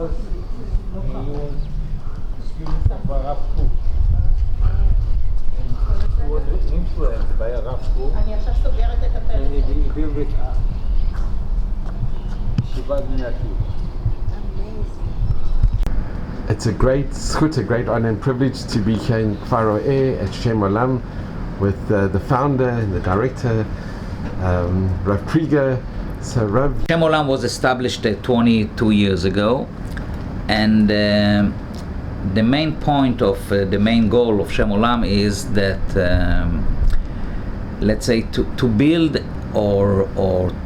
was a student of Rav Kook. And he was influenced by Rav Kook. And he built with Shiva B'nai. It's a great zchut, a great honor and privilege to be here in Kfar Ro'eh at Shem Olam with the founder and the director, Rav Krieger. So Rav Shem Olam was established 22 years ago, and the main point of the main goal of Shem Olam is that let's say to build or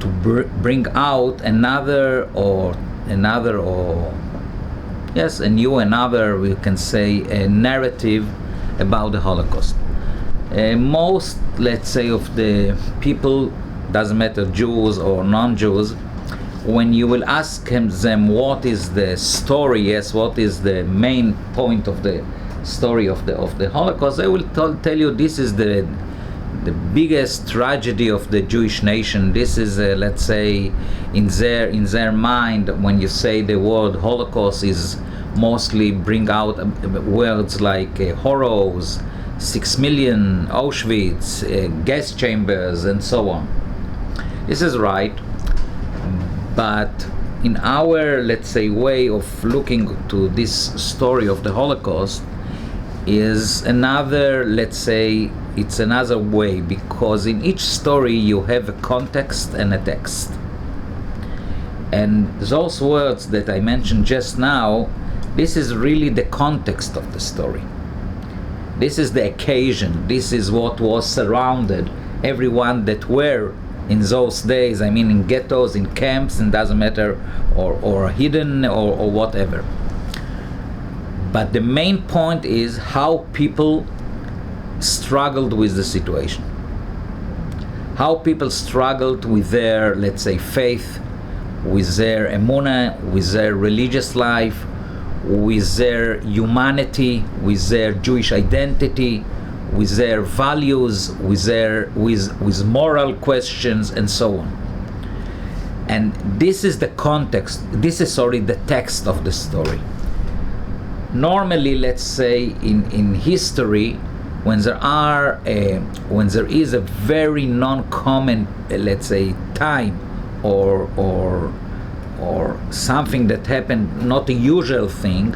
to bring out another we can say a narrative about the Holocaust. Most, let's say, of the people, doesn't matter Jews or non-Jews, when you will ask them what is the story, what is the main point of the story of the Holocaust, they will tell you this is the biggest tragedy of the Jewish nation. This is let's say in their mind, when you say the word Holocaust, is mostly bring out words like horrors, 6 million, Auschwitz, gas chambers, and so on. This is right, but in our, let's say, way of looking to this story of the Holocaust is another, let's say, it's another way, because in each story you have a context and a text. And those words that I mentioned just now, this is really the context of the story. This is the occasion. This is what was surrounded everyone that were in those days, I mean in ghettos, in camps, and doesn't matter, or hidden or whatever. But the main point is how people struggled with the situation. How people struggled with their, let's say, faith, with their emunah, with their religious life, with their humanity, with their Jewish identity, with their values, with moral questions, and so on. And this is the context. This is the text of the story. Normally, let's say in history, when there is a very non-common, let's say, time or something that happened, not a usual thing,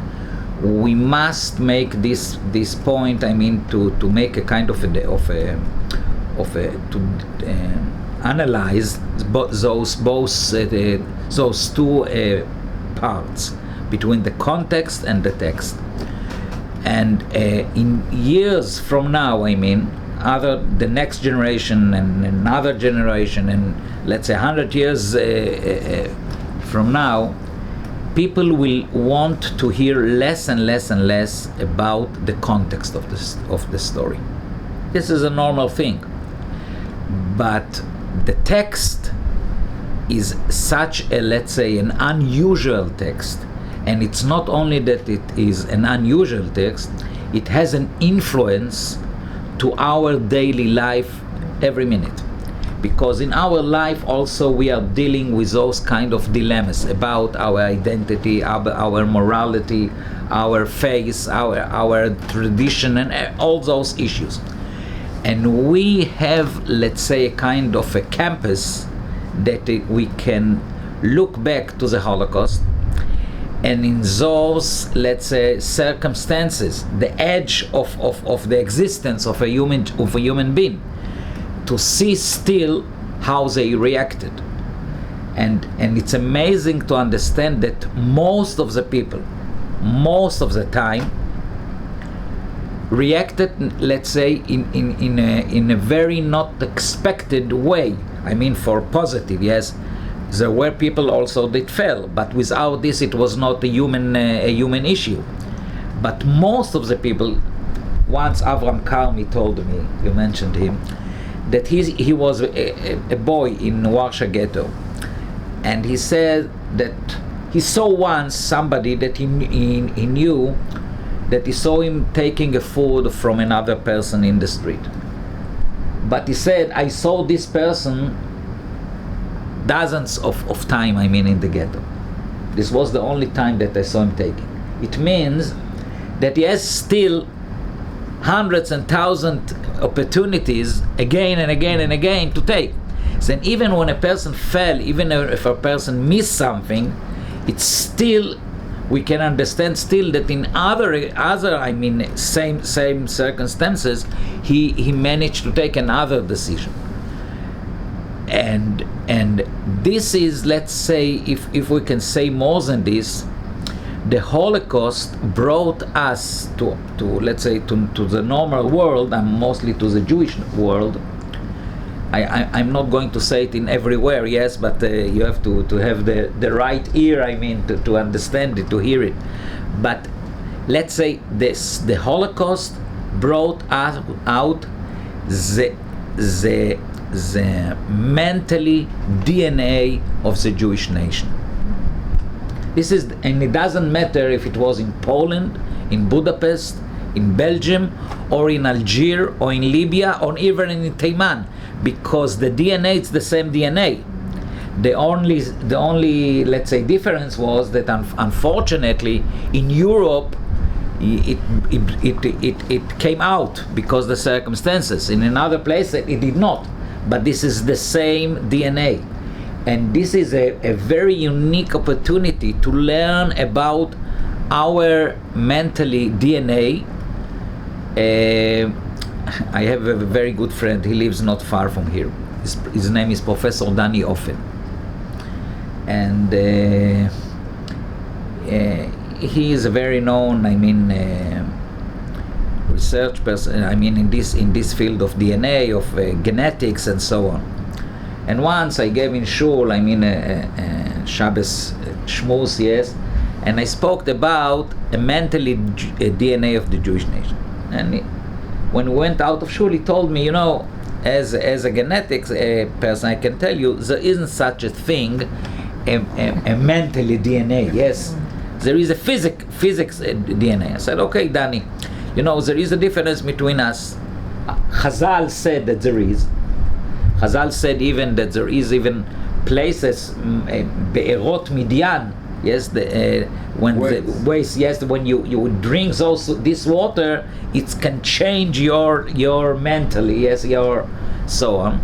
we must make this point. I mean, to make a kind of analyze those two parts between the context and the text. And in years from now, I mean, the next generation and another generation, and let's say 100 years from now, people will want to hear less and less and less about the context of the story. This is a normal thing. But the text is such a, let's say, an unusual text. And it's not only that it is an unusual text, it has an influence to our daily life every minute. Because in our life also we are dealing with those kind of dilemmas about our identity, our morality, our faith, our tradition, and all those issues. And we have, let's say, a kind of a campus that we can look back to the Holocaust, and in those, let's say, circumstances, the edge of the existence of a human being, to see still how they reacted. And it's amazing to understand that most of the people, most of the time, reacted, let's say, in a very not expected way. I mean, for positive, yes. There were people also that fell, but without this it was not a human issue. But most of the people, once Avraham told me, you mentioned him, that he was a boy in Warsaw ghetto, and he said that he saw once somebody that he knew, that he saw him taking a food from another person in the street. But he said, I saw this person dozens of time, I mean, in the ghetto. This was the only time that I saw him taking. It means that he has still hundreds and thousands opportunities again and again and again to take. Then even when a person fell, even if a person missed something, it's still, we can understand still that in other I mean same circumstances, he managed to take another decision. And this is, let's say, if we can say more than this, the Holocaust brought us to let's say to the normal world, and mostly to the Jewish world. I'm not going to say it in everywhere, yes, but you have to have the right ear, I mean, to understand it, to hear it. But let's say the Holocaust brought us out the mentally DNA of the Jewish nation. This is, and it doesn't matter if it was in Poland, in Budapest, in Belgium, or in Algeria, or in Libya, or even in Taiwan, because the DNA is the same DNA. The only let's say difference was that unfortunately in Europe it came out because the circumstances. In another place it did not, but this is the same DNA. And this is a very unique opportunity to learn about our mentally DNA. I have a very good friend, he lives not far from here. His name is Professor Danny Offen. And he is a very known, I mean, research person, I mean, in this field of DNA, of genetics and so on. And once I gave in shul, I mean, Shabbos Shmuz, yes, and I spoke about a mentally DNA of the Jewish nation. And when we went out of shul, he told me, you know, as a genetics person, I can tell you there isn't such a thing, a mentally DNA. Yes, there is a physics DNA. I said, okay, Danny, you know, there is a difference between us. Chazal said that there is. Chazal said even that there is even places, Be'erot Midian, yes, when the waste, yes, when you drink this water, it can change your mentally, yes, your so on.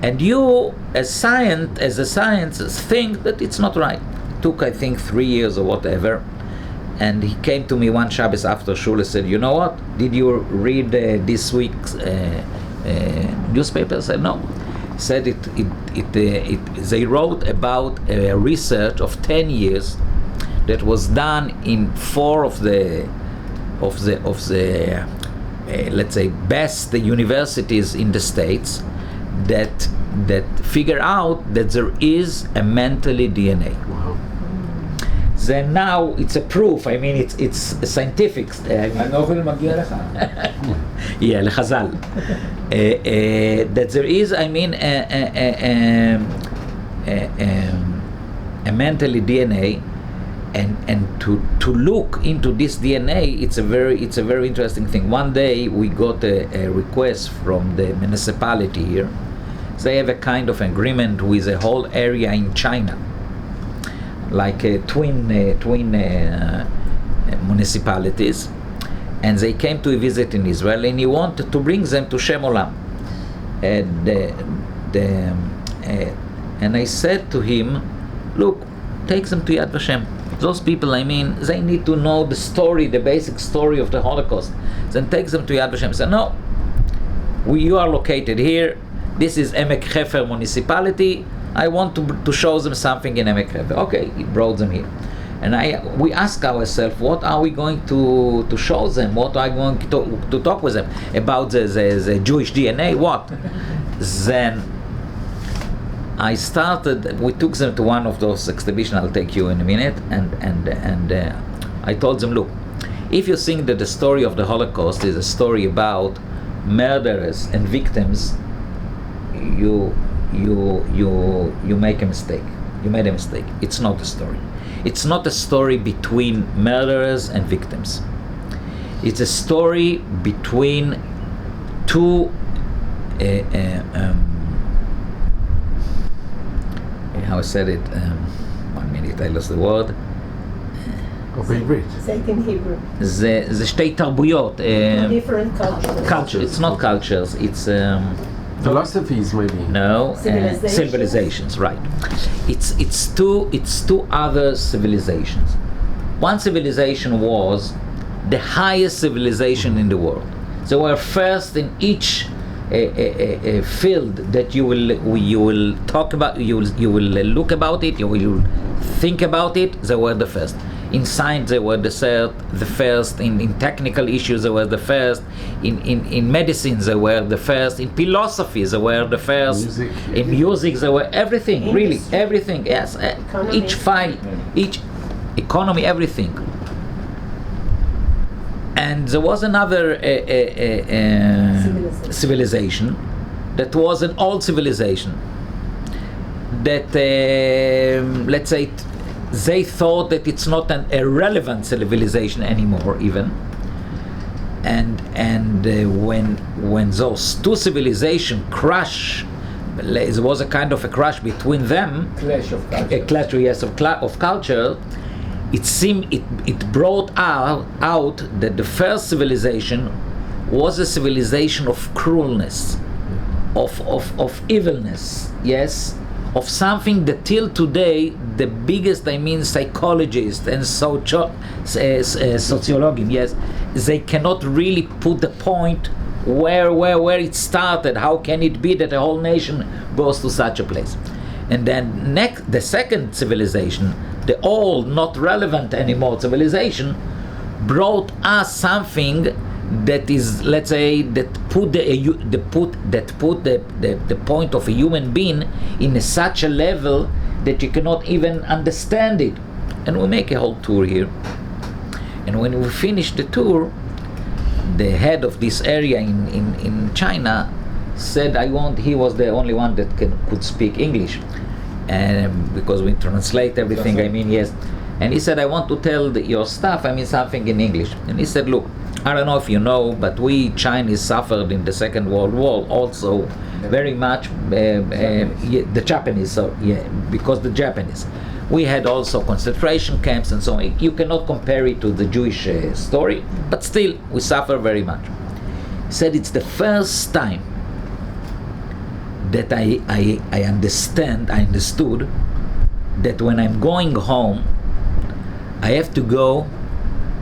And you, as a scientist, think that it's not right. It took, I think, 3 years or whatever. And he came to me one Shabbos after shul and said, you know what? Did you read this week's newspaper? I said, no. He said they wrote about a research of 10 years that was done in 4 of the let's say best universities in the States that figure out that there is a mentally DNA. Wow. Then now it's a proof. I mean, it's scientific. Yeah, לחז"ל. That there is, I mean, a mentally DNA, and to look into this DNA, it's a very interesting thing. One day we got a request from the municipality here. They have a kind of agreement with a whole area in China, like twin municipalities, and they came to visit in Israel, and he wanted to bring them to Shem Olam. And I said to him, look, take them to Yad Vashem. Those people, I mean, they need to know the story, the basic story of the Holocaust. Then take them to Yad Vashem. I said, no, you are located here. This is Emek Hefer municipality. I want to show them something in Emek Hefer. Okay, he brought them here. And we ask ourselves, what are we going to show them? What are we going to talk with them? About the Jewish DNA? What? Then I started, we took them to one of those exhibitions, I'll take you in a minute, and I told them, look, if you think that the story of the Holocaust is a story about murderers and victims, you make a mistake. You made a mistake. It's not a story. It's not a story between murderers and victims. It's a story between two how I said it, 1 minute, I lost the word. או בעברית. Say it in Hebrew. זה שתי תרבויות. Different cultures. Culture, it's not cultures, it's Philosophies, maybe. no Civilizations. civilizations, right? It's two other civilizations. One civilization was the highest civilization in the world. They were first in each field that you will talk about, you will look about it, you will think about it. They were the first. In science, they were the first. In technical issues, they were the first. In medicine, they were the first. In philosophy, they were the first. Music. In music, they were everything, really, everything. Yes, Economy. each file, each economy, everything. And there was another civilization that was an old civilization that, let's say, they thought that it's not an irrelevant civilization anymore, even. And when those two civilizations crash, there was a kind of a crash between them. Clash of culture. A clash, yes, of culture. It seemed it brought out that the first civilization was a civilization of cruelness, of evilness, yes, of something that till today the biggest, psychologists and sociologists, yes, they cannot really put the point where it started. How can it be that a whole nation goes to such a place? And then the second civilization, the old, not relevant anymore civilization, brought us something that is, let's say, that put the point of a human being in such a level that you cannot even understand it. And we make a whole tour here. And when we finish the tour, the head of this area in China said, he was the only one that could speak English. And because we translate everything, yes. And he said, I want to tell your staff, something in English. And he said, look, I don't know if you know, but we Chinese suffered in the Second World War also very much. The Japanese, because the Japanese. We had also concentration camps and so on. You cannot compare it to the Jewish story, but still, we suffer very much. He said, it's the first time that I understood that when I'm going home, I have to go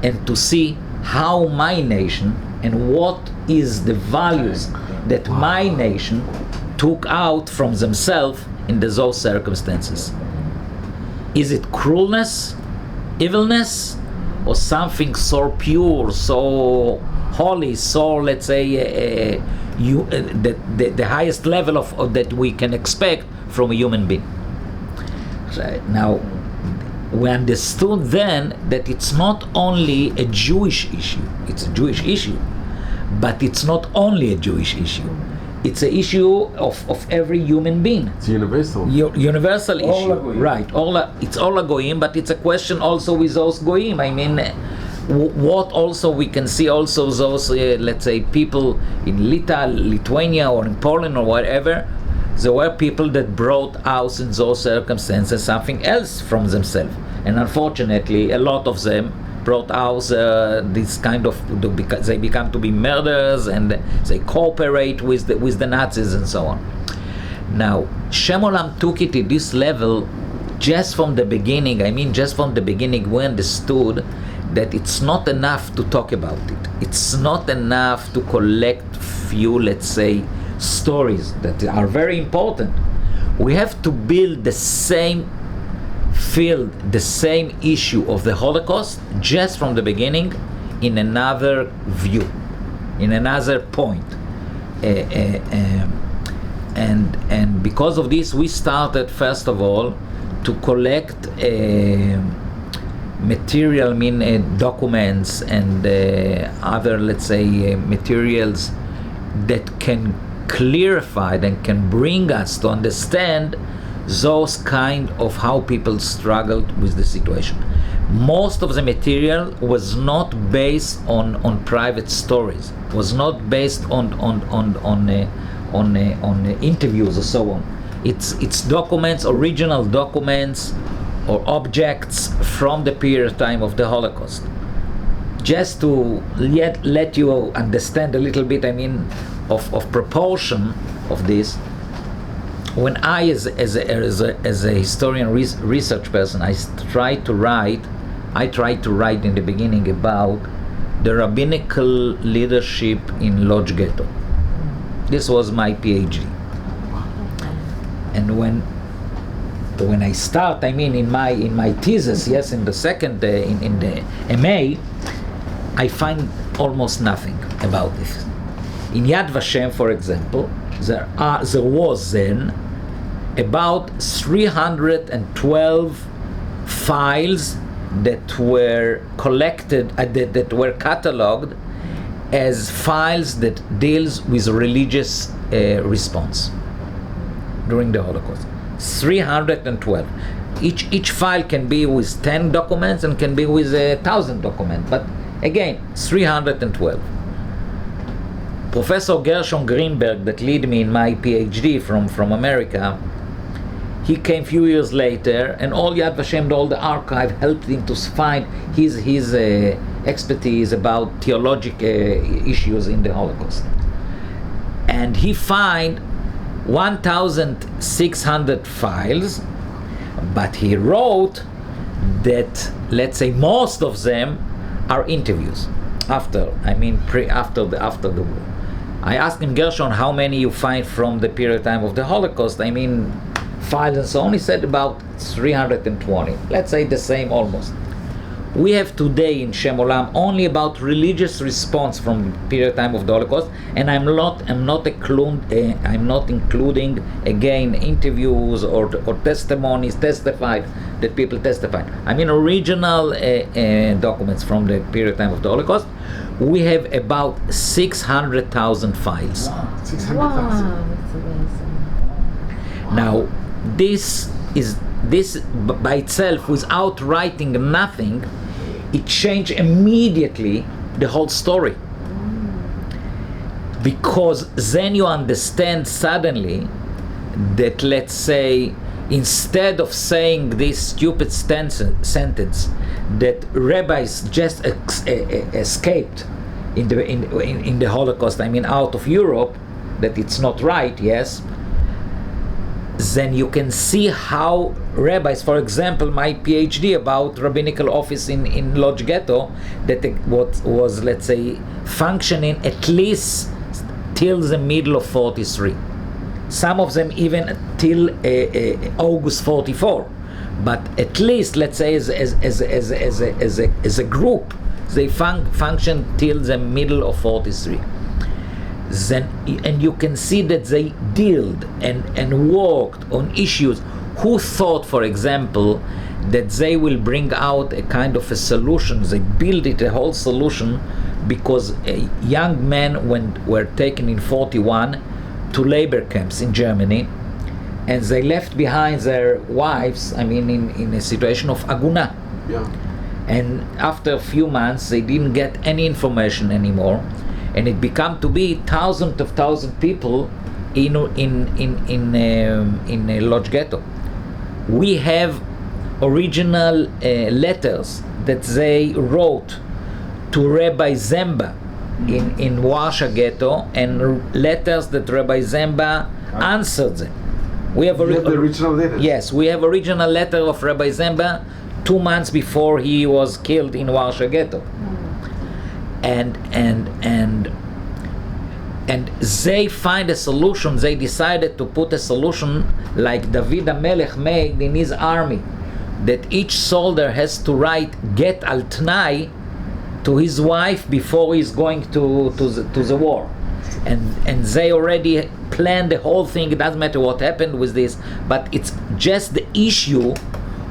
and to see how my nation and what is the values that my nation took out from themselves in those circumstances. Is it cruelness, evilness, or something so pure, so holy, so, let's say, the highest level of that we can expect from a human being? Now, we understood then that it's not only a Jewish issue, it's a Jewish issue, but it's not only a Jewish issue. It's an issue of every human being. It's universal. Universal issue, right? It's all a goyim, but it's a question also with those goyim. What also we can see also those, let's say, people in Lithuania or in Poland or whatever. There were people that brought out in those circumstances something else from themselves, and unfortunately, a lot of them brought out this kind of, because they become to be murderers and they cooperate with the Nazis and so on. Now, Shem Olam took it to this level just from the beginning. Just from the beginning, we understood that it's not enough to talk about it. It's not enough to collect few, let's say, stories that are very important. We have to build the same field, the same issue of the Holocaust just from the beginning in another view, in another point. And because of this, we started first of all to collect material, documents and other, let's say, materials that can clarify and can bring us to understand those kind of how people struggled with the situation. Most of the material was not based on private stories, was not based on interviews or so on. It's documents, original documents or objects from the period of time of the Holocaust. Just to let you understand a little bit, I mean, of proportion of this. When I, as a historian, research person, I try to write in the beginning about the rabbinical leadership in Lodz Ghetto. This was my PhD. And when I start, I mean, in my thesis, yes, in the second, in the MA, I find almost nothing about this. In Yad Vashem, for example, there was then about 312 files that were collected, that were catalogued as files that deals with religious response during the Holocaust. 312. Each file can be with 10 documents and can be with 1,000 documents, but again, 312. Professor Gershon Greenberg, that led me in my PhD from America, he came a few years later, and all Yad Vashem, all the archive, helped him to find his expertise about theological issues in the Holocaust. And he found 1,600 files, but he wrote that, let's say, most of them are interviews after the war. I asked him, Gershon, how many you find from the period of time of the Holocaust? I mean, files and so on. He said about 320. Let's say the same almost. We have today in Shem Olam only about religious response from the period of time of the Holocaust, and I'm not including again interviews or testimonies testified that people testified. I mean original documents from the period of time of the Holocaust. We have about 600,000 files. Wow, 600,000. Wow, that's amazing. Now, this by itself, without writing nothing, it changed immediately the whole story. Because then you understand suddenly that, let's say, instead of saying this stupid sentence that rabbis just escaped in the Holocaust, I mean out of Europe, that it's not right, yes, then you can see how rabbis, for example, my PhD about rabbinical office in Lodz Ghetto, that was, let's say, functioning at least till the middle of 43. Some of them even till August 44. But at least, let's say, as a group, they function till the middle of 43. Then, and you can see that they dealt and worked on issues. Who thought, for example, that they will bring out a kind of a solution? They built it, a whole solution, because young men were taken in 41 to labor camps in Germany, and they left behind their wives, I mean, in a situation of aguna. Yeah. And after a few months, they didn't get any information anymore. And it became to be thousands of people in Lodz Ghetto. We have original letters that they wrote to Rabbi Zemba in Warsaw Ghetto, and letters that Rabbi Zemba answered them. We have the original letters? Yes, we have original letter of Rabbi Zemba 2 months before he was killed in Warsaw Ghetto. And they find a solution. They decided to put a solution like David HaMelech made in his army, that each soldier has to write get al Tnai to his wife before he's going to the war. And they already planned the whole thing. It doesn't matter what happened with this, but it's just the issue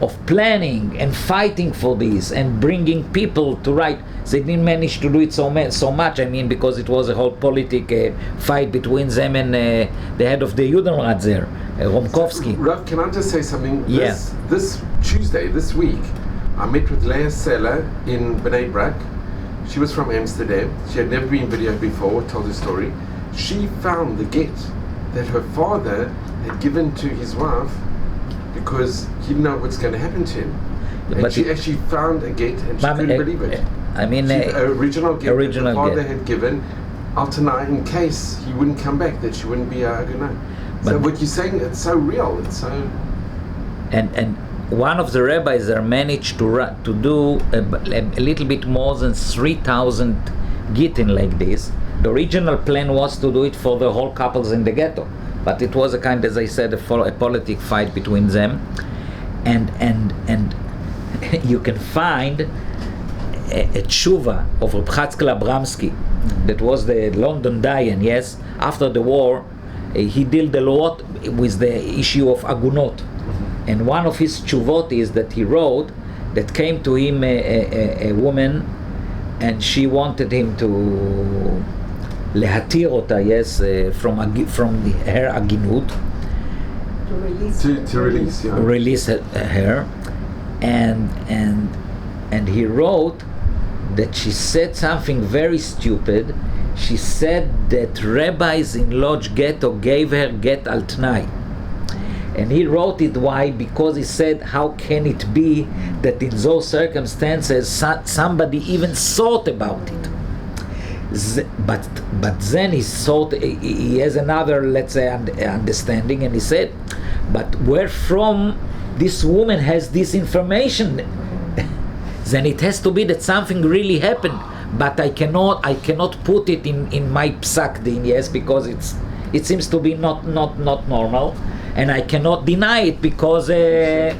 of planning and fighting for this and bringing people to write. They didn't manage to do it so much, I mean, because it was a whole politic fight between them and the head of the Judenrat there, Romkowski. Rav, can I just say something? Yes. This Tuesday, this week, I met with Leah Seller in Bnei Brak. She was from Amsterdam. She had never been videoed before, told her story. She found the get that her father had given to his wife because he didn't know what's going to happen to him. And But she actually found a get and she couldn't believe it. I mean, Original get that original the father get. had given Altana in case he wouldn't come back, that she wouldn't be a Haganah. So But- what you're saying, it's so real. It's so... and one of the rabbis there managed to do a little bit more than 3,000 gittin like this. The original plan was to do it for the whole couples in the ghetto, but it was a kind, as I said, a politic fight between them, and you can find a tshuva of Reb Chatzkel Abramsky, that was the London Dayan, yes, after the war. He dealt a lot with the issue of agunot, and one of his tshuvot is that he wrote that came to him a woman, and she wanted him to lehatir ota, yes, from her aginut, To release. To release, yeah. release her, and he wrote that she said something very stupid. She said that rabbis in Lodz Ghetto gave her get al tnai. And he wrote it why? Because he said, how can it be that in those circumstances somebody even thought about it? But then he thought, he has another, let's say, understanding, and he said, but where from this woman has this information? Then it has to be that something really happened, but I cannot put it in my psak din, yes, because it seems to be not normal, and I cannot deny it because and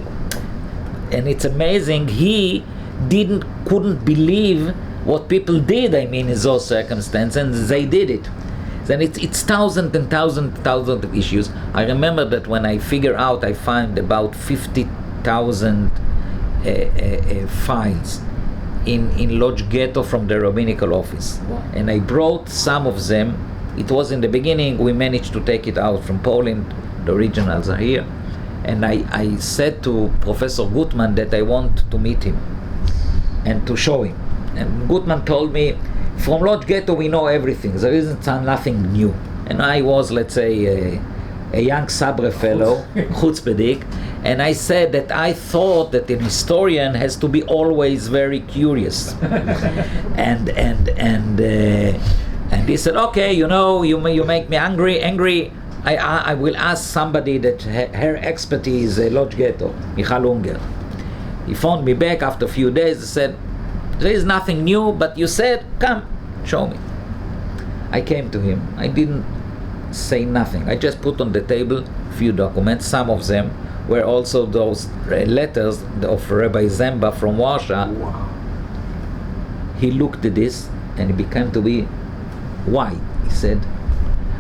it's amazing, he couldn't believe what people did, I mean, in those circumstances, and they did it. Then it's thousands and thousands of issues. I remember that when I figure out, I find about 50,000 files in Lodz Ghetto from the rabbinical office, and I brought some of them. It was in the beginning, we managed to take it out from Poland, the originals are here, and I said to Professor Gutman that I want to meet him and to show him, and Gutman told me, from Lodz Ghetto we know everything, there isn't nothing new. And I was, let's say, a young Sabre fellow, chutzpahdik, and I said that I thought that a historian has to be always very curious, and he said, okay, you know, you make me angry. I will ask somebody that her expertise is Lodz Ghetto, Michal Unger. He phoned me back after a few days and said, there is nothing new, but you said, come, show me. I came to him. I didn't say nothing. I just put on the table a few documents. Some of them were also those letters of Rabbi Zemba from Warsaw. Wow. He looked at this and he began to be, why? He said,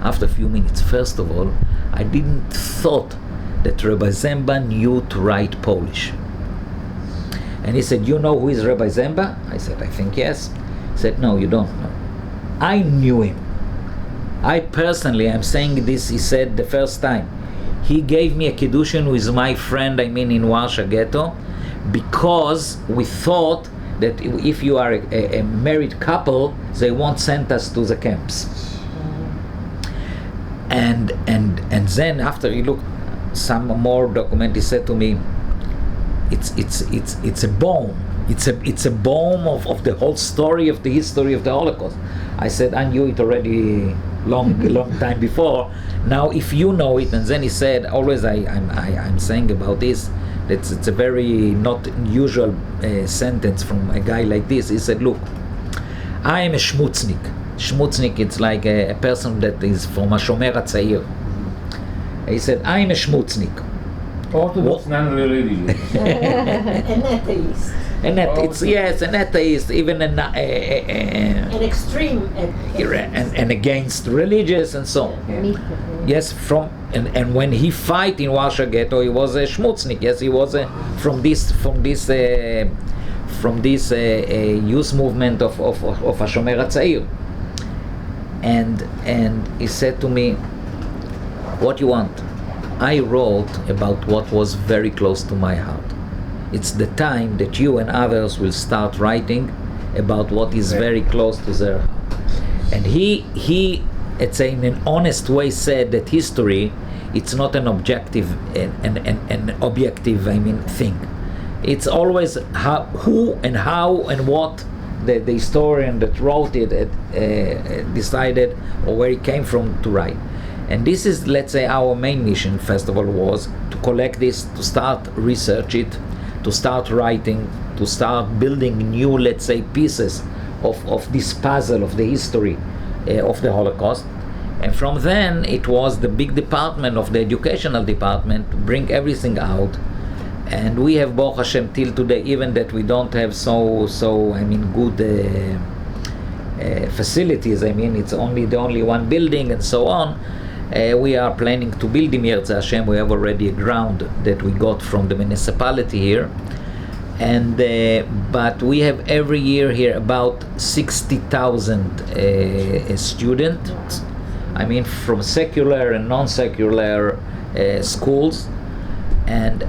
after a few minutes, first of all, I didn't thought that Rabbi Zemba knew to write Polish. And he said, you know who is Rabbi Zemba? I said, I think yes. He said, no, you don't know. I knew him. I personally, I'm saying this, he said the first time, he gave me a kiddushin with my friend, I mean in Warsaw Ghetto, because we thought that if you are a married couple, they won't send us to the camps. And then after he looked some more document, he said to me, it's a bomb. It's a bomb of the whole story of the history of the Holocaust. I said, I knew it already long time before. Now if you know it. And then he said, always I'm saying about this, that it's a very not usual sentence from a guy like this. He said, look, I am a shmutznik. Shmutznik, it's like a person that is from a Shomer HaTzair. He said, I am a shmutznik. Orthodox non-religious. An atheist. An atheist, even an extreme atheist. and against religious and so on. Yes, and when he fight in Warsaw Ghetto, he was a shmutznik. Yes, he was from this youth movement of Hashomer HaTzair. And he said to me, what you want? I wrote about what was very close to my heart. It's the time that you and others will start writing about what is very close to their heart. And he in an honest way said that history it's not an objective an objective thing. It's always who and how and what the historian that wrote it decided, or where it came from to write. And this is, let's say, our main mission, first of all, was to collect this, to start research it, to start writing, to start building new, let's say, pieces of this puzzle of the history of the Holocaust. And from then, it was the big department of the educational department to bring everything out. And we have, Baruch Hashem, till today, even that we don't have good facilities. It's only the only one building and so on. We are planning to build in Yirtzeh Hashem. We have already a ground that we got from the municipality here. And but we have every year here about 60,000 students. From secular and non-secular schools. And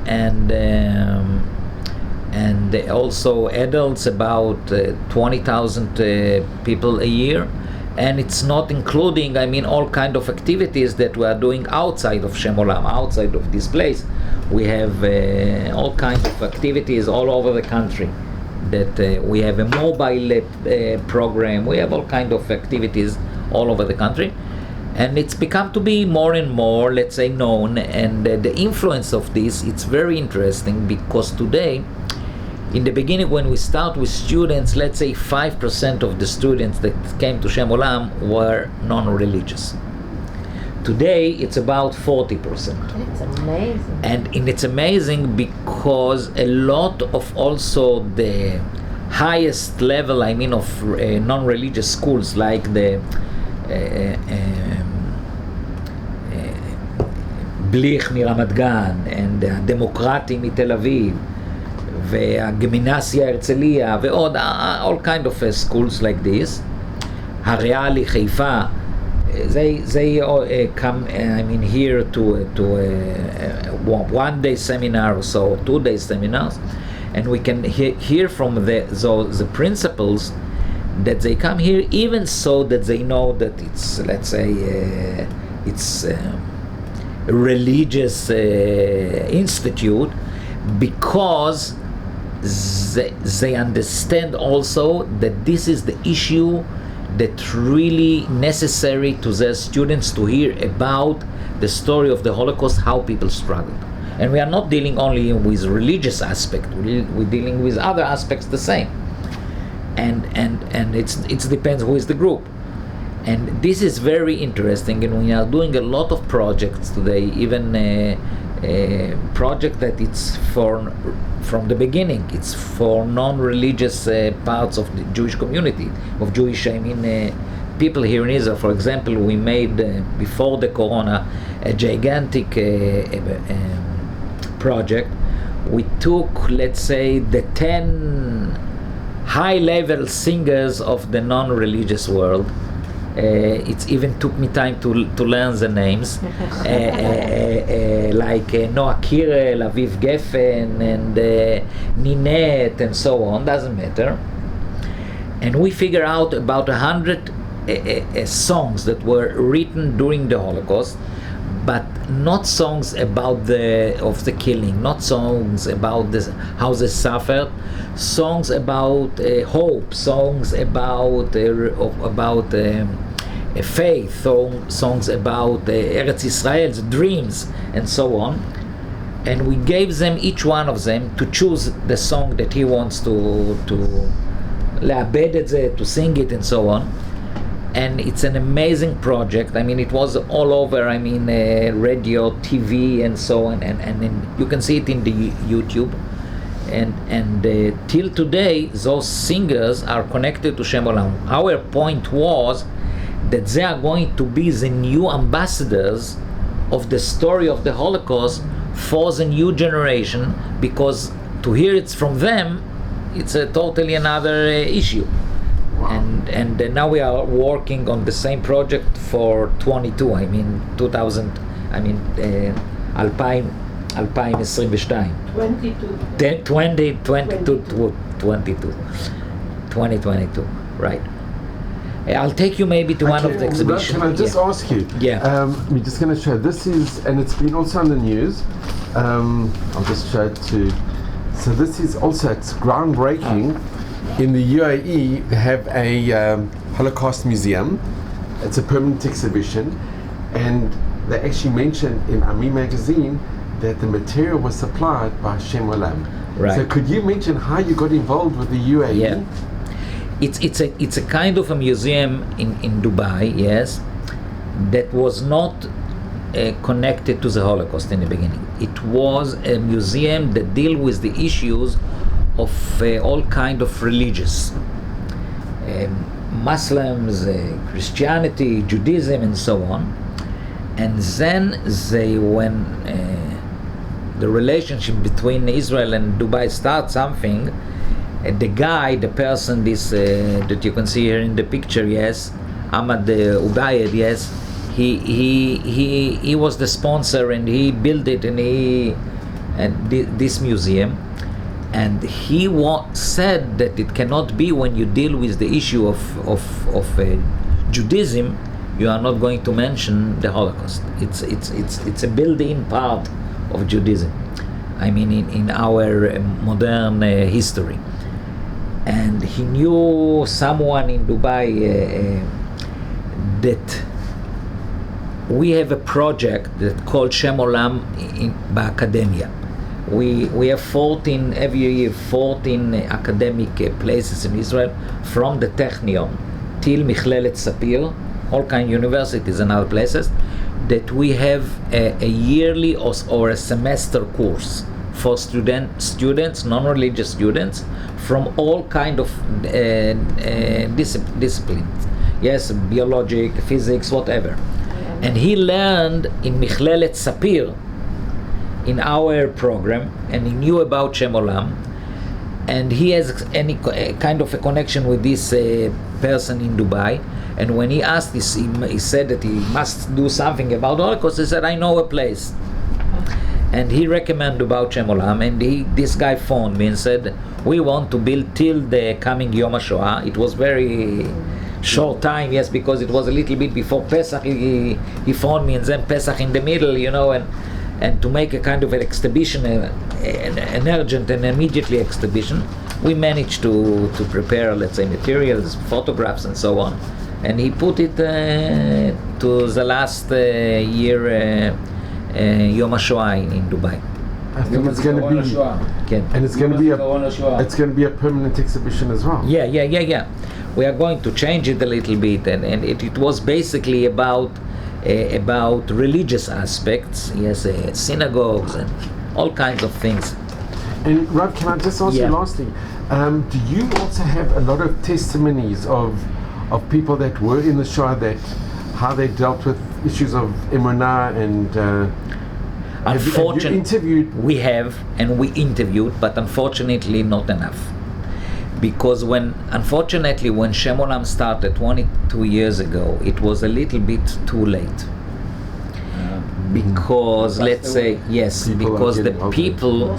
also adults, about 20,000 people a year, and it's not including all kind of activities that we are doing outside of Shem Olam, outside of this place. We have all kinds of activities all over the country. That we have a mobile program. We have all kinds of activities all over the country. And it's become to be more and more, let's say, known, and the influence of this, it's very interesting, because today, in the beginning, when we start with students, let's say 5% of the students that came to Shem Olam were non-religious. Today, it's about 40%. It's amazing. And it's amazing because a lot of also the highest level, of non-religious schools, like the בליך מרמת גן, הדמוקרטי מתל אביב, והגימנסיה הרצליה, ועוד, all kind of schools like this, הריאלי חיפה, they come here to one day seminar or so, 2 day seminars, and we can hear from the principals that they come here, even so that they know that it's, let's say, it's a religious institute, because they understand also that this is the issue that really necessary to their students to hear about the story of the Holocaust, how people struggled. And we are not dealing only with religious aspect, we're dealing with other aspects the same. And it depends who is the group. And this is very interesting, and we are doing a lot of projects today, even a project that it's from the beginning, it's for non-religious parts of the Jewish community, of Jewish, people here in Israel. For example, we made, before the Corona, a gigantic project. We took, let's say, the 10 high-level singers of the non-religious world. It even took me time to learn the names, like Noah Kirel, Aviv Geffen, and Ninette, and so on, doesn't matter. And we figure out about 100 songs that were written during the Holocaust, but not songs about the killing, not songs about how they suffered, songs about hope, songs about faith, songs about Eretz Israel's dreams, and so on. And we gave them, each one of them, to choose the song that he wants to לעבד את זה, to sing it, and so on. And it's an amazing project. It was all over, radio, TV, and so on, and you can see it in the YouTube. And till today, those singers are connected to Shem Olam. Our point was that they are going to be the new ambassadors of the story of the Holocaust for the new generation, because to hear it from them, it's a totally another issue. And now we are working on the same project for 2022. 2022. 2022, right. I'll take you maybe to one of the exhibitions. Can I just ask you? Yeah. We're just going to show. This is, and it's been also on the news. I'll just show it to. So this is also, it's groundbreaking. In the UAE, they have a Holocaust museum. It's a permanent exhibition, and they actually mentioned in Ami magazine that the material was supplied by Shem Olam. Right. So could you mention how you got involved with the UAE? Yeah. It's a kind of a museum in Dubai, yes, that was not connected to the Holocaust in the beginning. It was a museum that deal with the issues of all kind of religious, Muslims, Christianity, Judaism, and so on. And then when the relationship between Israel and Dubai starts something, the person that you can see here in the picture, yes, Ahmad Ubaid, yes, he was the sponsor, and he built it, and this museum, and he said that it cannot be when you deal with the issue of Judaism, you are not going to mention the Holocaust. It's a built-in part of Judaism. I mean, in our modern history. And he knew someone in Dubai that we have a project that called Shem Olam by academia. We have 14 every year, 14 academic places in Israel, from the Technion till Michlelet Sapir, all kind of universities and other places, that we have a yearly or a semester course for students, non-religious students, from all kind of disciplines. Yes, biologic, physics, whatever. And he learned in Michlelet Sapir, in our program, and he knew about Shem Olam, and he has any kind of a connection with this person in Dubai. And when he asked this, he said that he must do something about Holocaust. He said, I know a place. And he recommended about Shem Olam, and this guy phoned me and said, we want to build till the coming Yom HaShoah. It was very short time, yes, because it was a little bit before Pesach. He phoned me, and then Pesach in the middle, and to make a kind of an exhibition, an urgent and immediately exhibition, we managed to prepare, let's say, materials, photographs, and so on. And he put it to the last year Yom HaShoah in Dubai. I think it's going to be, and it's going to be a permanent exhibition as well. Yeah. We are going to change it a little bit, and it was basically about religious aspects, yes, synagogues and all kinds of things. And Rav, can I just ask you lastly, do you also have a lot of testimonies of people that were in the Shoah, that how they dealt with issues of emunah, and unfortunately, interviewed? We interviewed, but unfortunately not enough. Because unfortunately, when Shem Olam started 22 years ago, it was a little bit too late. Because let's say, yes, because the people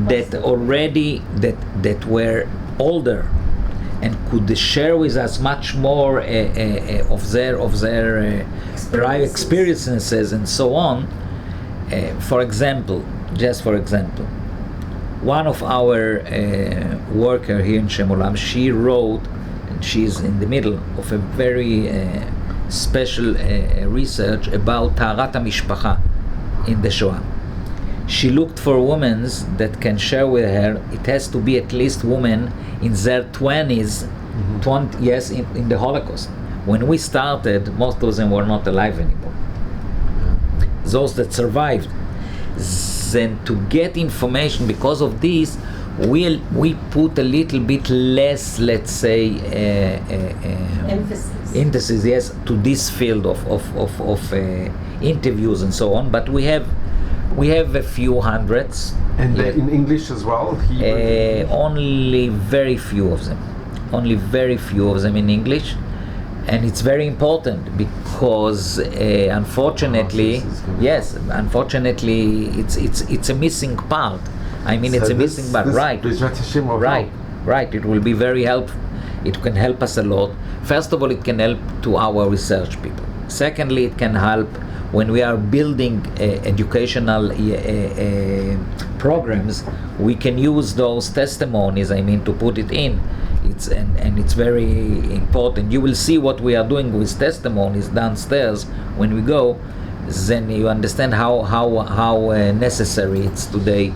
that already that were older and could share with us much more of their prior experiences and so on. For example, one of our worker here in Shem Olam, she wrote, and she's in the middle of a very special research about Taharat HaMishpacha in the Shoah. She looked for women that can share with her. It has to be at least women in their 20s, 20, yes, in the Holocaust. When we started, most of them were not alive anymore. Those that survived. Then to get information because of this, we put a little bit less, let's say, emphasis, yes, to this field of interviews and so on. But we have a few hundreds. And in English as well? Only very few of them. Only very few of them in English. And it's very important because unfortunately, it's a missing part. I mean, so it's a missing part, right? It will be very helpful. It can help us a lot. First of all, it can help to our research people. Secondly, it can help when we are building educational programs. We can use those testimonies, to put it in. It's very important. You will see what we are doing with testimonies downstairs when we go. Then you understand how necessary it's today.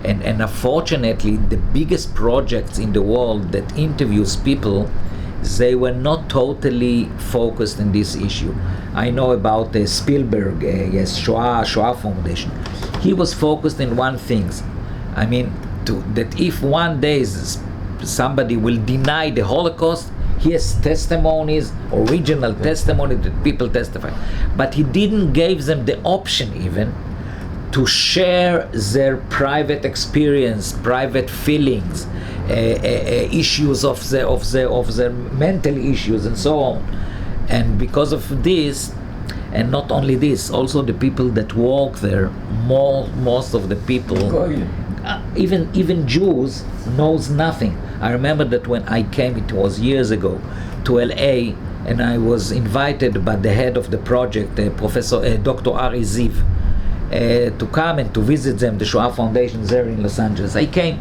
And unfortunately, the biggest projects in the world that interviews people, they were not totally focused on this issue. I know about Spielberg, Shoah Foundation. He was focused in one thing. That if one day somebody will deny the Holocaust, he has testimonies, original testimony that people testify. But he didn't give them the option even to share their private experience, private feelings, issues of their mental issues and so on. And because of this, and not only this, also the people that work there, most of the people, even Jews, knows nothing. I remember that when I came, it was years ago, to LA, and I was invited by the head of the project, Professor Dr. Ari Ziv, to come and to visit them, the Shoah Foundation there in Los Angeles. I came,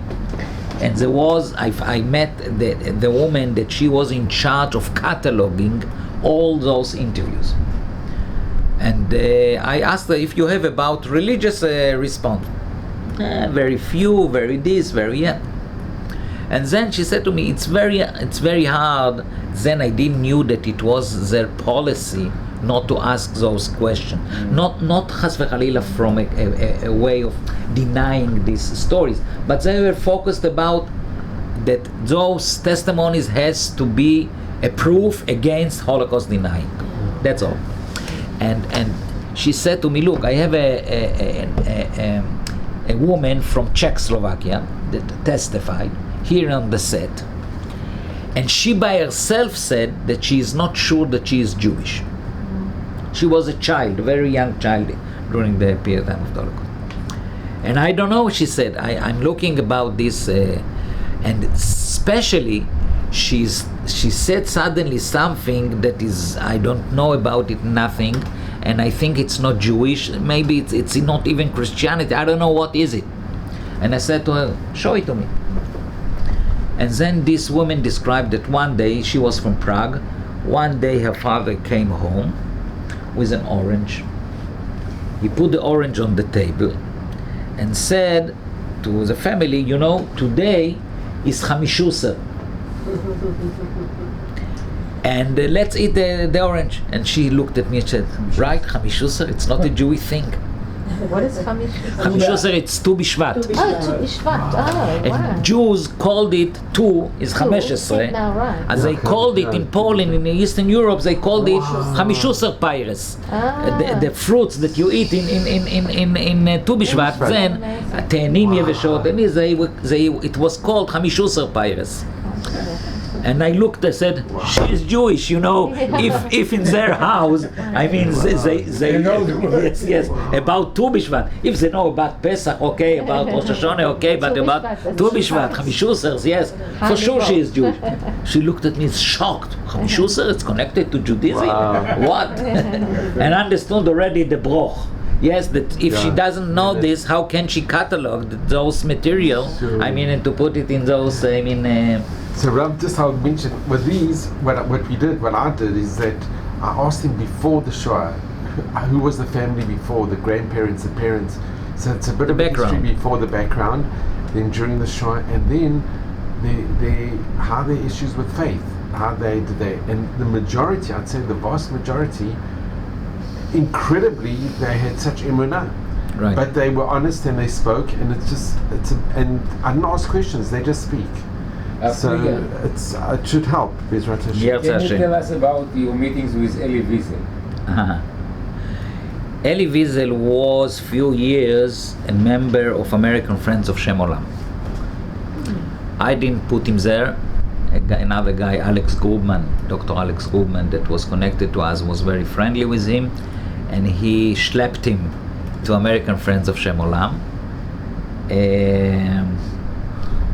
and I met the woman that she was in charge of cataloging all those interviews. And I asked her if you have about religious response. Very few, very this, very yeah. And then she said to me, it's very hard. Then I didn't knew that it was their policy not to ask those questions. Not chas v'chalila from a way of denying these stories, but they were focused about that those testimonies has to be a proof against Holocaust denying. That's all. And she said to me, look, I have a woman from Czechoslovakia that testified here on the set, and she by herself said that she is not sure that she is Jewish. She was a child, a very young child during the period time of the Holocaust. And I don't know, she said, I'm looking about this, and especially she said suddenly something that is, I don't know about it, nothing, and I think it's not Jewish, maybe it's not even Christianity, I don't know what is it. And I said to her, show it to me. And then this woman described that one day, she was from Prague, one day her father came home with an orange. He put the orange on the table and said to the family, today is Chamishusar. And let's eat the orange. And she looked at me and said, right, Chamishusar, it's not a Jewish thing. What is Chamishusar? Chamishusar, it's Tu B'Shvat. Tu B'Shvat. Oh, wow. And Jews called it Tu is Chameshesre. As they called it in Poland, in Eastern Europe, they called it Chamishusar Pires. The fruits that you eat in Tu B'Shvat, then Te'anim Yeveshot, and it was called Chamishusar Pires. And I looked, I said, she's Jewish, if in their house, they know yes, about Tu B'Shvat. If they know about Pesach, okay, about Rosh Hashanah, okay, but about Tu B'Shvat, Chamishusar, yes, for sure she is Jewish. She looked at me shocked. Chamishusar, it's connected to Judaism? Wow. What? And understood already the broch. Yes, that if she doesn't know this, how can she catalog those material? And to put it in those, So Rav, just I'll mention, with these, what I did is that I asked him before the Shoah, who was the family before, the grandparents, the parents. So it's a bit of history before the background, then during the Shoah, and then how their issues with faith, how they did that. And the majority, I'd say the vast majority, incredibly, they had such emunah. Right. But they were honest and they spoke, and and I didn't ask questions, they just speak. So it should help. Can you tell us about your meetings with Elie Wiesel? Elie Wiesel was few years a member of American Friends of Shem Olam. I didn't put him there. Another guy, Dr. Alex Grubman, that was connected to us, was very friendly with him, and he schlepped him to American Friends of Shem Olam.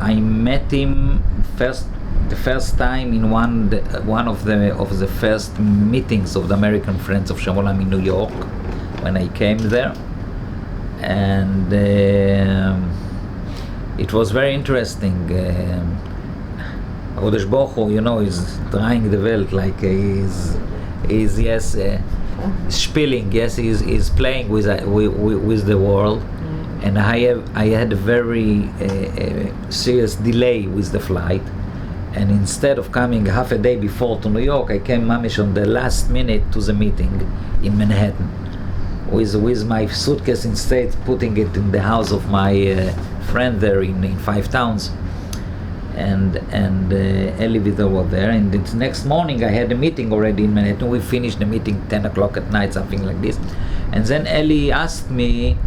I met him first the first time in one of the first meetings of the American Friends of Shem Olam in New York, when I came there, and it was very interesting. Kodesh Baruch Hu, is drying the Welt, like he's yes, spilling. Yes, he's playing with the world, and I had a very serious delay with the flight, and instead of coming half a day before to New York, I came mamish on the last minute to the meeting in Manhattan, with my suitcase instead putting it in the house of my friend there in Five Towns, and Eli Vidor was there, and the next morning I had a meeting already in Manhattan. We finished the meeting 10 o'clock at night, something like this, and then Eli asked me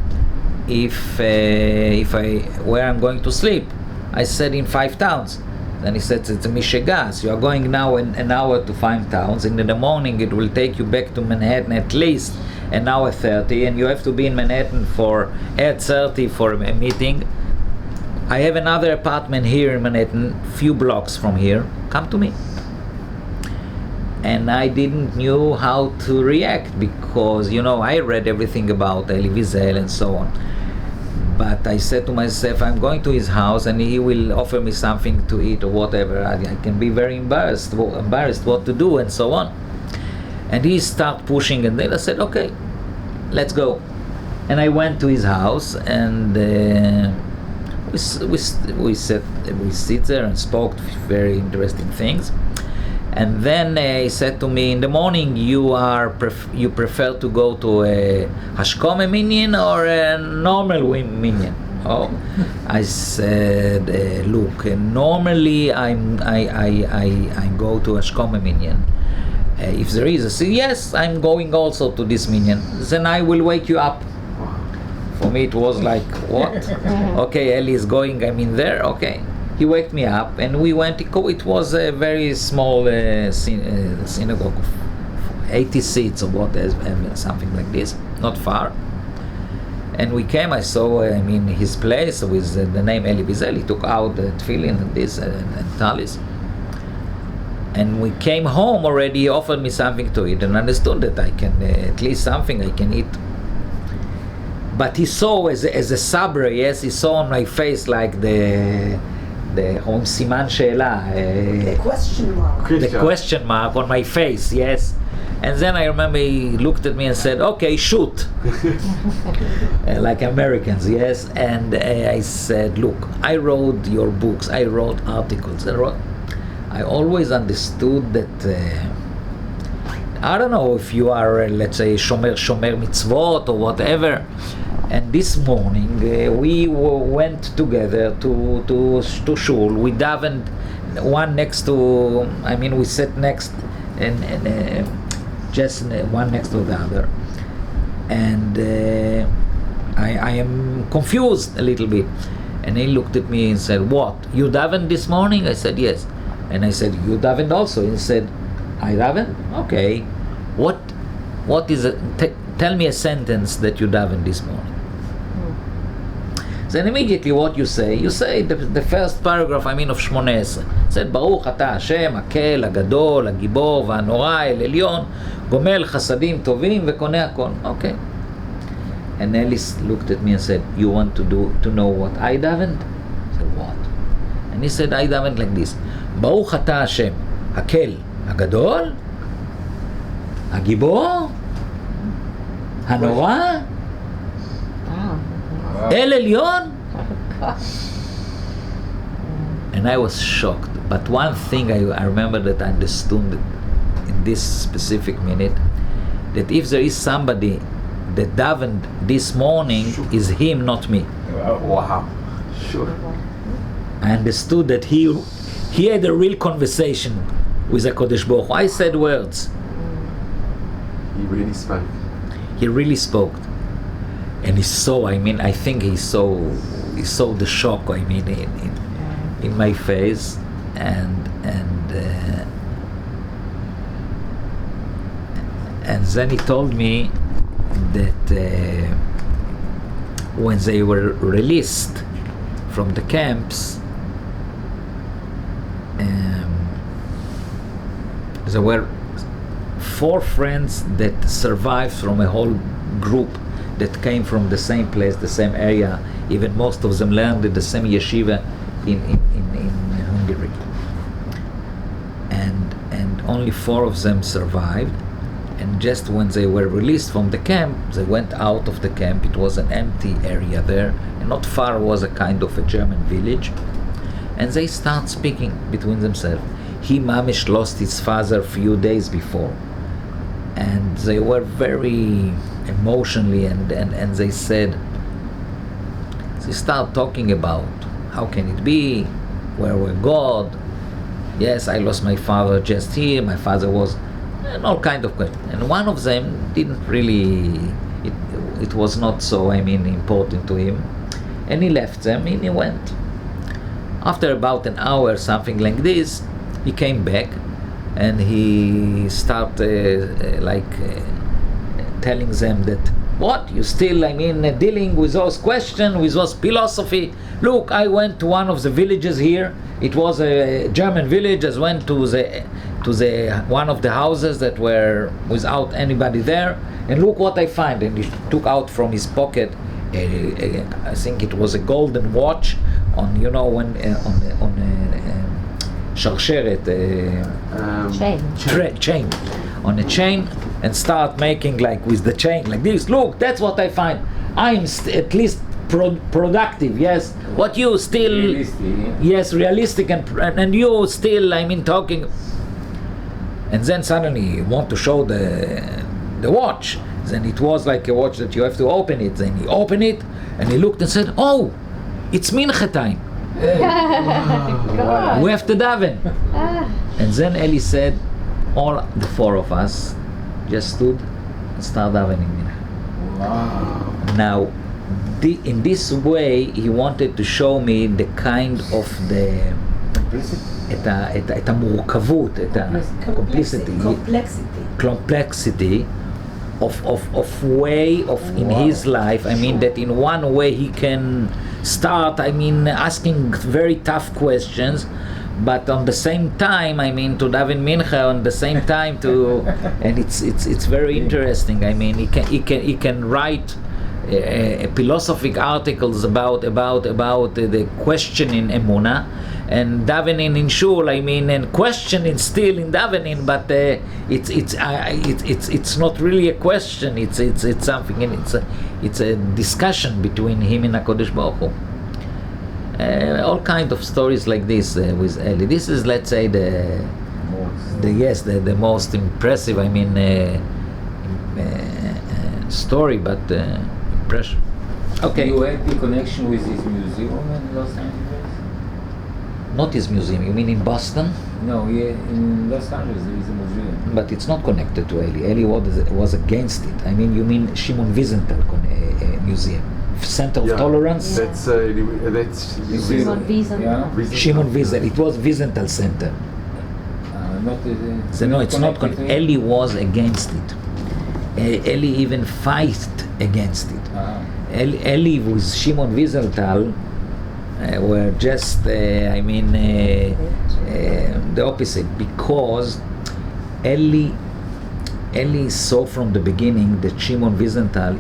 if where I'm going to sleep. I said in Five Towns. Then he said, it's a mishegas. You are going now an hour to Five Towns, and in the morning it will take you back to Manhattan at least an hour 30, and you have to be in Manhattan for 8:30 for a meeting. I have another apartment here in Manhattan, few blocks from here. Come to me. And I didn't know how to react, because I read everything about Eli Wiesel and so on. But I said to myself, I'm going to his house and he will offer me something to eat or whatever. I can be very embarrassed what to do and so on. And he started pushing, and then I said, okay, let's go. And I went to his house, and we sit there and spoke very interesting things. And then he said to me, in the morning, you prefer to go to a Hashkome minyan or a normal minyan? Oh, I said, look, normally I go to Hashkome minyan. If there is, I say, yes, I'm going also to this minyan. Then I will wake you up. For me, it was like, what? Okay, Eli is going, I'm in there, okay. He waked me up, and we went. It was a very small synagogue of 80 seats or whatever, something like this, not far. And we came. I saw, his place with the name Eli Wiesel. He took out the tefillin and this and talis. And we came home already. He offered me something to eat, and understood that I can at least something I can eat. But he saw as a sabra, yes, he saw on my face like the siman she'ela, the question mark. the question mark on my face, yes. And then I remember he looked at me and said, okay, shoot. Like Americans, yes. And I said, look, I wrote your books, I wrote articles, I always understood that I don't know if you are, let's say, shomer mitzvot or whatever. And this morning we went together to shul. We davened one next to. We sat next and just one next to the other. And I am confused a little bit. And he looked at me and said, "What? You davened this morning?" I said, "Yes." And I said, "You davened also?" He said, "I davened." Okay. What is it? Tell me a sentence that you davened this morning. Then immediately what you say the first paragraph, of Shmoneh said, Baruch Ata Hashem, Hakel, Hagadol, Hagibor, V'Hanora, El Elyon, Gomel Chasadim Tovim, V'Koneh Hakol. Okay. And Ellis looked at me and said, you want to know what I davened? I said, what? And he said, I davened like this. Baruch Ata Hashem, Hakel, Hagadol, Hagibor, Hanora, El Elyon. And I was shocked. But one thing I remember that I understood in this specific minute, that if there is somebody that davened this morning, is him, not me. Wow. Sure. I understood that he had a real conversation with HaKadosh Baruch Hu. I said words. He really spoke. He really spoke. And he saw, I think he saw the shock, in my face, and then he told me that when they were released from the camps, there were 4 friends that survived from a whole group that came from the same place, the same area. Even most of them learned at the same yeshiva in Hungary. And only 4 of them survived. And just when they were released from the camp, they went out of the camp. It was an empty area there, and not far was a kind of a German village. And they start speaking between themselves. He mamish lost his father a few days before, and they were very emotionally, and they said, they start talking about how can it be, where were God? Yes, I lost my father just here. My father was, and all kind of questions. And one of them didn't really, it was not so, important to him. And he left them and he went. After about an hour, something like this, he came back and he started telling them that, what, you still, dealing with those questions, with those philosophy? Look, I went to one of the villages here. It was a German village. I went to the one of the houses that were without anybody there, and look what I find. And he took out from his pocket, I think it was a golden watch on, when on sharsheret, chain, on a chain, and start making like with the chain like this. Look, that's what I find. I'm at least productive, yes. What you still, realistic, yes, realistic, and you still, talking. And then suddenly you want to show the watch. Then it was like a watch that you have to open it. Then he opened it and he looked and said, "Oh, it's mincha time. We have to daven." And then Eli said, all the 4 of us just stood and started davening mincha. Wow. Now, in this way, he wanted to show me the kind of the את המורכבות, את complexity of way of in his life. That in one way he can start, asking very tough questions, but on the same time, to daven mincha, on the same time to, and it's very interesting. He can write philosophical articles about the question in Emunah, and davening in shul, and questioning still in davening, but it's not really a question. It's something, and it's a discussion between him and HaKadosh Baruch Hu. All kind of stories like this with Eli. This is, let's say, the most impressive. Story, but impression. Okay. You had the connection with his museum in Los Angeles? Not his museum. You mean in Boston? No, in Los Angeles there is a museum. But it's not connected to Eli. Eli was against it. You mean Shimon Wiesenthal museum, Center of Tolerance. That's Shimon Wiesenthal. Yeah. Shimon Wiesenthal. It was Wiesenthal Center. No, it's not connected. Eli was against it. Eli even fight against it. Eli with Shimon Wiesenthal were just, the opposite, because Eli saw from the beginning that Shimon Wiesenthal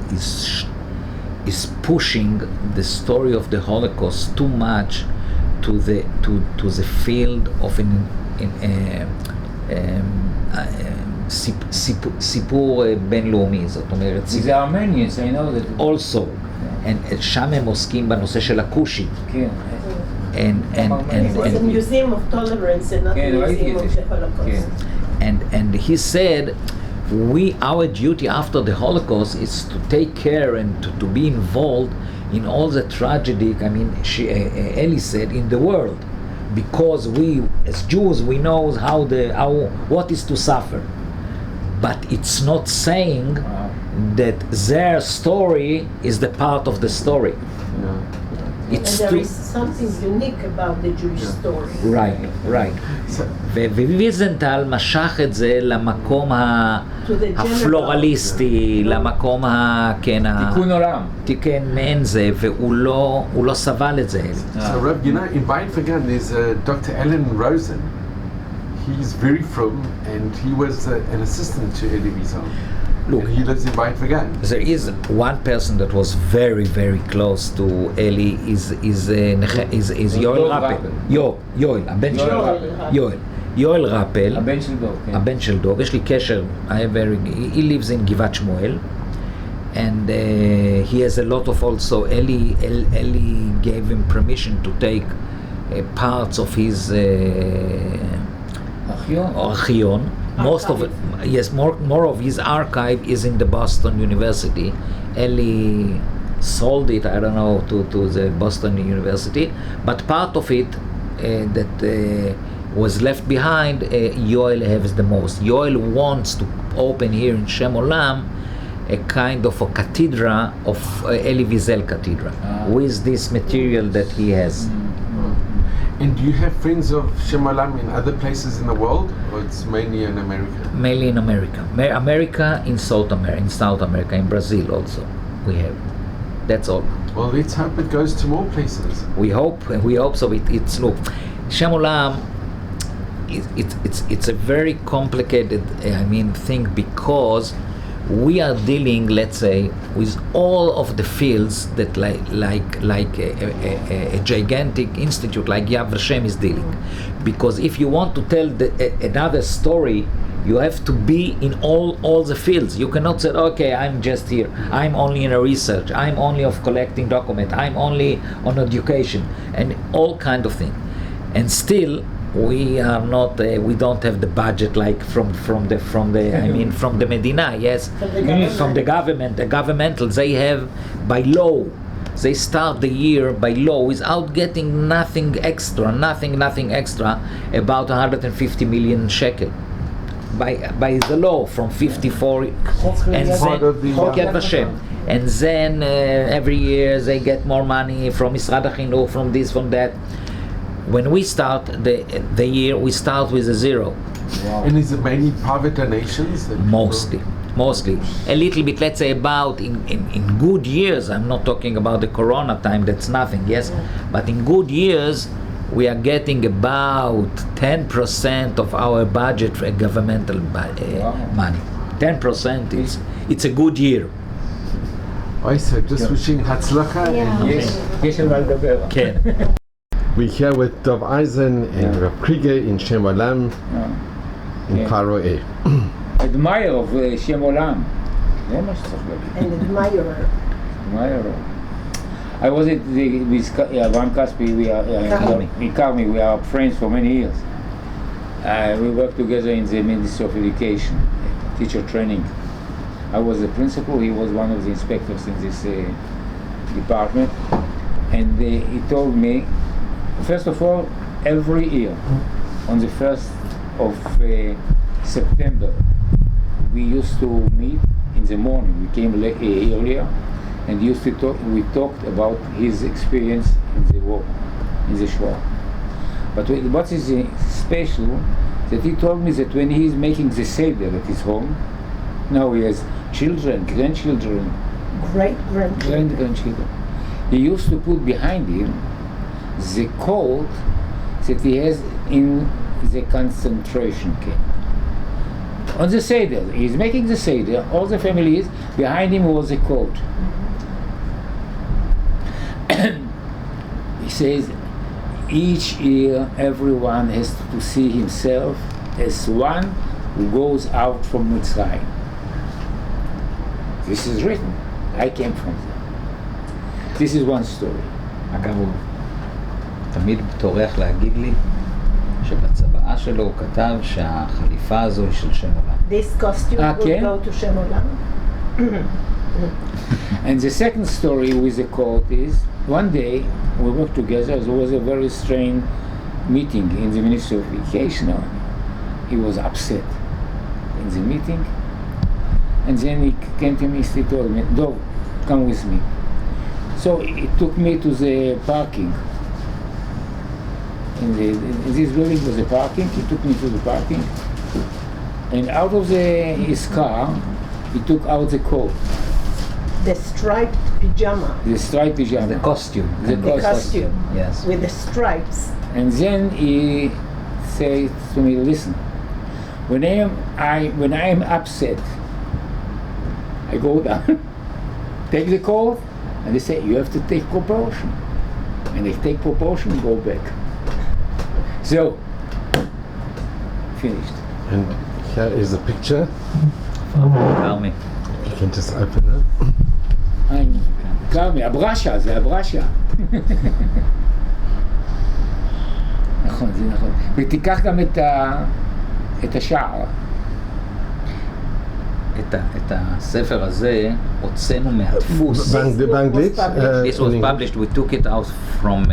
is pushing the story of the Holocaust too much to the field of סיפור בינלאומי, זאת אומרת. זה Armenians, I know that. Also, and שם הם עוסקים בנושא של הכושי. כן. It's a museum of tolerance and not a museum of the Holocaust. And he said, our duty after the Holocaust is to take care and to be involved in all the tragedy, Eli said, in the world, because we as Jews, we know what is to suffer. But it's not saying that their story is the part of the story. It's and there is something unique about the Jewish story. Right. וויזנטל משך את זה למקום הפלורליסטי, למקום תיקון עולם. תיקן מעין זה, והוא לא סבל את זה. So Rabbi, in Bayern there's Dr. Alan Rosen. he's very from, and he was an assistant to Eli Wiesel. Look, and he lives in Beit Vegan. there is one person that was very, very close to Eli is Yoel Rappel. Yoel, הבן של יואל רפל, הבן של דוב, כן. הבן של דוב, יש לי קשר, he lives in גבעת שמואל, and he has a lot of also, Eli gave him permission to take parts of his archion. Most of it, yes, more of his archive is in the Boston University. Eli sold it, I don't know, to the Boston University, but part of it that was left behind, Yoel has the most. Yoel wants to open here in Shem Olam a kind of a cathedra of Eli Wiesel cathedra with this material that he has. And do you have friends of Shem Olam in other places in the world, or it's mainly in America? Mainly in America. America, in South America, in Brazil also we have. That's all. Well, let's hope it goes to more places. We hope so. It's look, Shem Olam. It's a very complicated, thing, because we are dealing, let's say, with all of the fields that like a gigantic institute like Yad Shem is dealing. Because if you want to tell another story, you have to be in all the fields. You cannot say, okay, I'm just here. I'm only in a research. I'm only of collecting document. I'm only on education and all kind of things. And still, we are not. We don't have the budget like from the Medina. Yes, from the government. The governmental, they have by law. They start the year by law without getting nothing extra, about 150 million shekel. By the law from 54, and then every year they get more money from Misrad HaChinuch, from this, from that. When we start the year, we start with a zero. Wow. And is it mainly private donations? Mostly. A little bit, let's say, about in good years, I'm not talking about the Corona time, that's nothing, yes? But in good years, we are getting about 10% of our budget for governmental money. 10%, it's a good year. So just wishing Hatzlacha. Yes. We're here with Dov Eisen and Rabbi Krieger in Shem Olam in Faroe. Admirer of Shem Olam. And admirer. I was at with Avraham Kaspi. We are in Karmi. We are friends for many years. We work together in the Ministry of Education, teacher training. I was the principal. He was one of the inspectors in this department, and he told me, first of all, every year on the 1st of September, we used to meet in the morning. We came earlier, and used to talk. We talked about his experience in the war, in the Shoah. But what is special, that he told me that when he is making the Seder at his home, now he has children, grandchildren, great-grandchildren. He used to put behind him the coat that he has in the concentration camp. On the Seder, he's making the Seder, all the family is, behind him was a coat. He says, each year everyone has to see himself as one who goes out from Mitzrayim. This is written. I came from there. This is one story. אגב, הוא תמיד טורח להגיד לי שבצבעה שלו הוא כתב שהחליפה הזו היא של שם עולם. This costume will go to Shem Olam. And the second story with the coat is, one day we worked together. There was a very strange meeting in the Ministry of Education. He was upset in the meeting, and then he came to me, he told me, Dov, come with me. So he took me to the parking. In this building was a parking. He took me to the parking, and out of his car, he took out the coat. The striped pajama. The costume. The costume. Yes. With the stripes. And then he say to me, listen, when I am upset, I go down, take the call, and they say, you have to take proportion. And I take proportion and go back. So, finished. And here is a picture. Tell me. You can just open it. קרמי, הברשה, זה הברשה. נכון, זה נכון. ותיקח גם את השער. את הספר הזה הוצאנו מהדפוס. באנגלית? This was published, we took it out from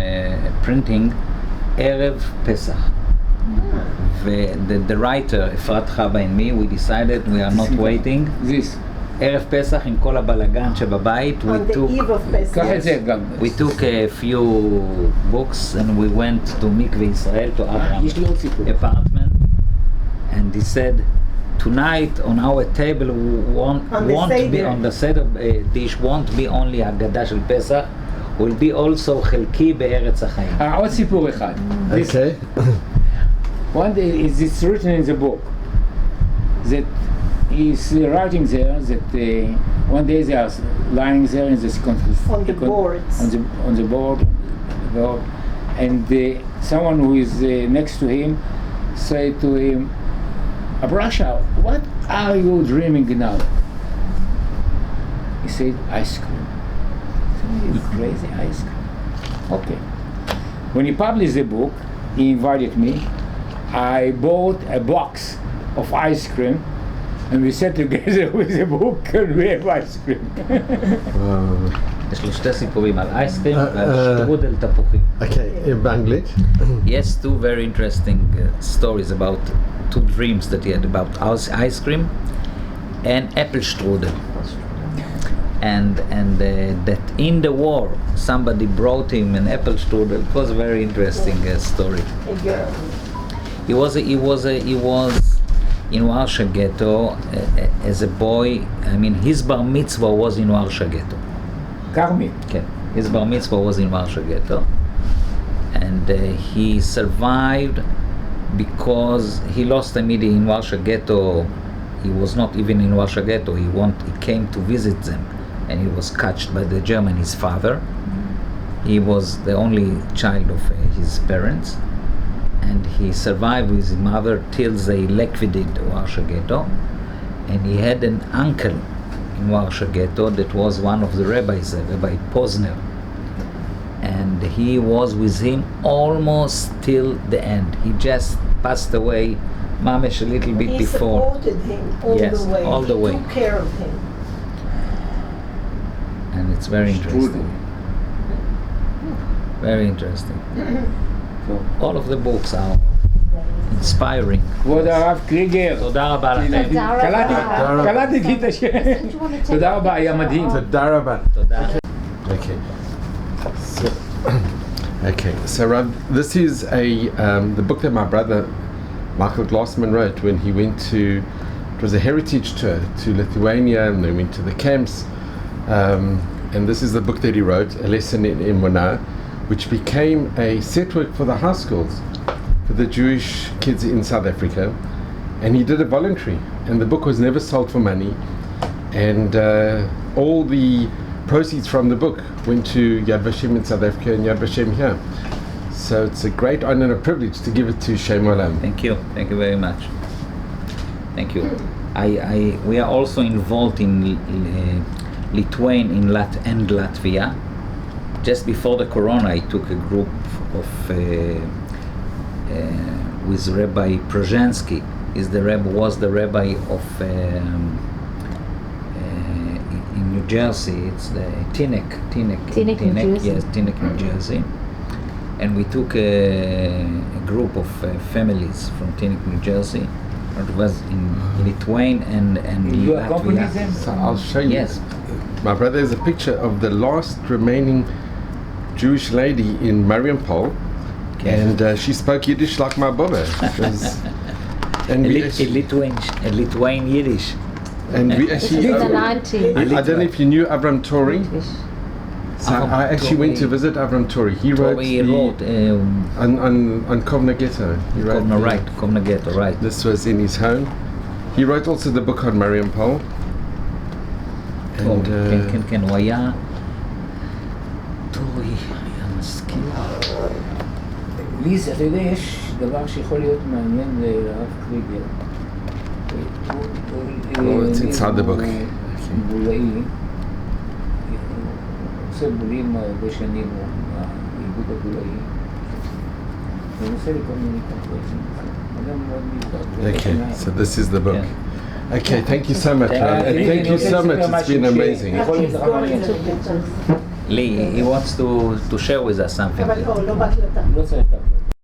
printing ערב פסח. The writer, אפרת חווה and me, we decided we are not waiting. This. ערב פסח עם כל הבלגן שבבית, we took a few books and we went to מקווה ישראל, to Avraham apartment, and he said, tonight on our table won't be on the set of dish won't be only הגדה של פסח, will be also חלקי בארץ החיים. עוד סיפור אחד. Okay. One day it's written in the book that he's writing there that one day they are lying there in this on the boards on the board, and someone who is next to him said to him, Abrasha, what are you dreaming now? He said, ice cream. It's crazy, ice cream. Okay. When he published the book, he invited me. I bought a box of ice cream, and we sat together with the book and we have ice cream. יש לו שתי סיפורים על אייסקרים ועל שטרודל תפוחים. Okay, in באנגלית? Yes, two very interesting stories about two dreams that he had about ice cream and apple strudel. And that in the war somebody brought him an apple strudel. It was a very interesting story. A girl. He was in Warsha ghetto as a boy. I mean, his bar mitzvah was in Warsha ghetto. Karmi. Okay. His bar mitzvah was in Warsha ghetto, and he survived because he lost a midi in Warsha ghetto. He was not even in Warsha ghetto. He came to visit them, and he was catched by the German. His father. He was the only child of his parents. And he survived with his mother till they liquidated Warsha ghetto. And he had an uncle in Warsha ghetto that was one of the rabbis, Rabbi Posner. And he was with him almost till the end. He just passed away, mamish, a little bit before. He supported him all the way. All the way. He took care of him. And it's very interesting. Very interesting. All of the books are inspiring. כבוד הרב קריגר. תודה רבה לכם. קלטתי את השם. תודה רבה, היה מדהים. תודה רבה. תודה. Okay, so Rav, this is the book that my brother Michael Glassman wrote when he went to, it was a heritage tour to Lithuania, and they went to the camps, and this is the book that he wrote, A Lesson in Emunah, which became a set work for the high schools for the Jewish kids in South Africa, and he did it voluntary, and the book was never sold for money, and all the proceeds from the book went to Yad Vashem in South Africa and Yad Vashem here. So it's a great honor and a privilege to give it to Shem Olam. Thank you very much. Thank you. We are also involved in Lithuania and Latvia. Just before the Corona, I took a group of with Rabbi Prozhansky. Was the rabbi of in New Jersey. It's the Teaneck, New Jersey. Yes, Teaneck, New Jersey. And we took a group of families from Teaneck, New Jersey. It was in Lithuania and You accompanied Latvia. them? So I'll show you. Yes. My brother has a picture of the last remaining Jewish lady in Mariupol, and she spoke Yiddish like my Baba. Lithuanian Yiddish. And we actually, I don't know if you knew Avraham Tori. So I actually went to visit Avraham Tori. He wrote on Kovna Ghetto. He wrote Kovna Ghetto, right. This was in his home. He wrote also the book on Mariam Paul. And כן, הוא היה טורי, היה משכיל. ליז, אתה יודע, יש דבר שיכול להיות מעניין לרב קריגר. It's inside the book. בולאי, עושה בולים הרבה שנים, האיגוד הבולאי. הוא עושה לי כל מיני קמפרסים. אדם מאוד מיוחד. Okay, so this is the book. Okay, thank you so much, Ron. And thank you so much. It's been amazing. Lee, he wants to share with us something. אבל לא בהקלטה. לא צריך